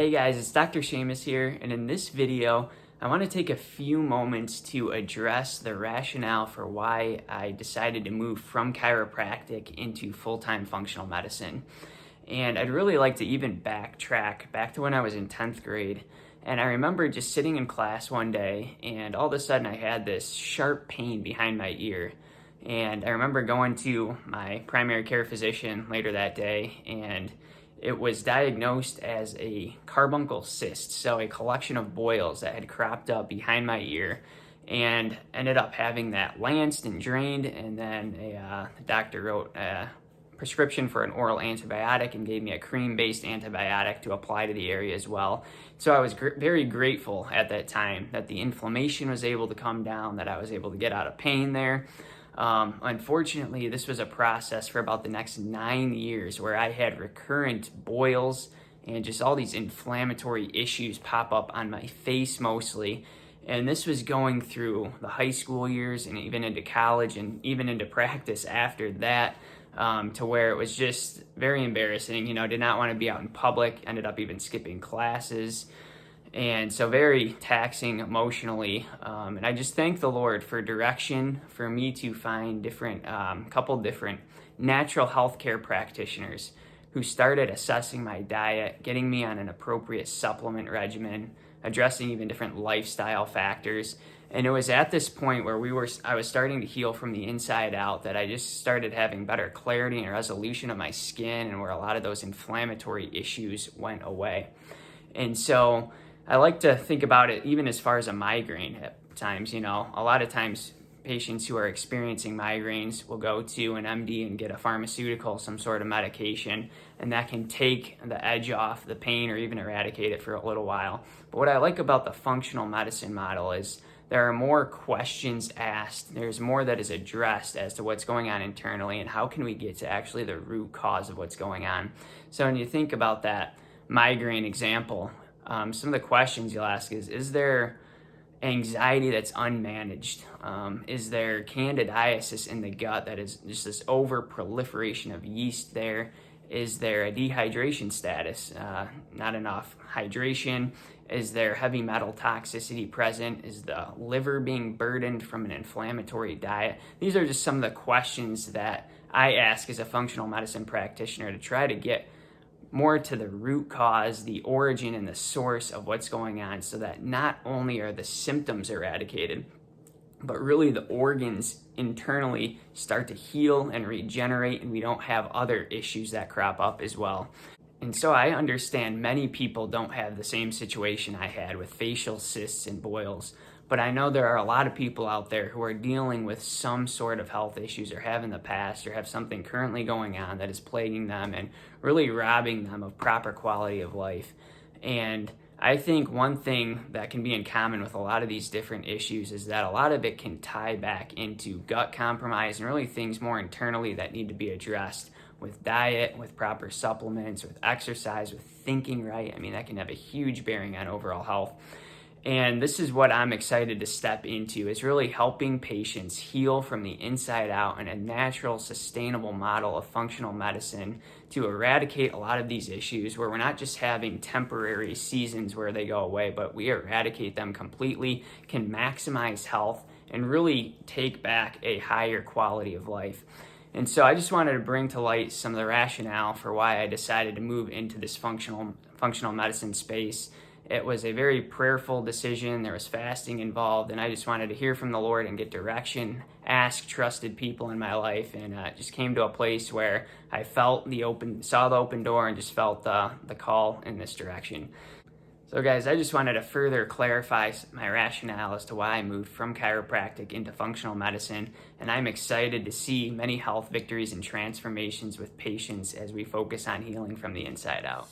Hey guys, it's Dr. Seamus here, and in this video, I want to take a few moments to address the rationale for why I decided to move from chiropractic into full-time functional medicine. And I'd really like to even backtrack back to when I was in 10th grade. And I remember just sitting in class one day, and all of a sudden I had this sharp pain behind my ear. And I remember going to my primary care physician later that day, and it was diagnosed as a carbuncle cyst, so a collection of boils that had cropped up behind my ear, and ended up having that lanced and drained, and then the doctor wrote a prescription for an oral antibiotic and gave me a cream-based antibiotic to apply to the area as well. So I was very grateful at that time that the inflammation was able to come down, that I was able to get out of pain there. Unfortunately, this was a process for about the next 9 years where I had recurrent boils and just all these inflammatory issues pop up on my face mostly. And this was going through the high school years and even into college and even into practice after that, to where it was just very embarrassing. Did not want to be out in public, ended up even skipping classes. And so very taxing emotionally. And I just thank the Lord for direction for me to find couple different natural healthcare practitioners who started assessing my diet, getting me on an appropriate supplement regimen, addressing even different lifestyle factors. And it was at this point where I was starting to heal from the inside out that I just started having better clarity and resolution of my skin, and where a lot of those inflammatory issues went away. And so I like to think about it even as far as a migraine at times. A lot of times patients who are experiencing migraines will go to an MD and get a pharmaceutical, some sort of medication, and that can take the edge off the pain or even eradicate it for a little while. But what I like about the functional medicine model is there are more questions asked. There's more that is addressed as to what's going on internally and how can we get to actually the root cause of what's going on. So when you think about that migraine example, some of the questions you'll ask is there anxiety that's unmanaged? Is there candidiasis in the gut that is just this over proliferation of yeast there? Is there a dehydration status, not enough hydration? Is there heavy metal toxicity present? Is the liver being burdened from an inflammatory diet? These are just some of the questions that I ask as a functional medicine practitioner to try to get more to the root cause, the origin and the source of what's going on, so that not only are the symptoms eradicated, but really the organs internally start to heal and regenerate, and we don't have other issues that crop up as well. And so I understand many people don't have the same situation I had with facial cysts and boils, but I know there are a lot of people out there who are dealing with some sort of health issues, or have in the past, or have something currently going on that is plaguing them and really robbing them of proper quality of life. And I think one thing that can be in common with a lot of these different issues is that a lot of it can tie back into gut compromise and really things more internally that need to be addressed with diet, with proper supplements, with exercise, with thinking right. That can have a huge bearing on overall health. And this is what I'm excited to step into, is really helping patients heal from the inside out in a natural, sustainable model of functional medicine to eradicate a lot of these issues, where we're not just having temporary seasons where they go away, but we eradicate them completely, can maximize health, and really take back a higher quality of life. And so I just wanted to bring to light some of the rationale for why I decided to move into this functional medicine space. It was a very prayerful decision. There was fasting involved, and I just wanted to hear from the Lord and get direction, ask trusted people in my life, and just came to a place where I saw the open door and just felt the call in this direction. So guys, I just wanted to further clarify my rationale as to why I moved from chiropractic into functional medicine, and I'm excited to see many health victories and transformations with patients as we focus on healing from the inside out.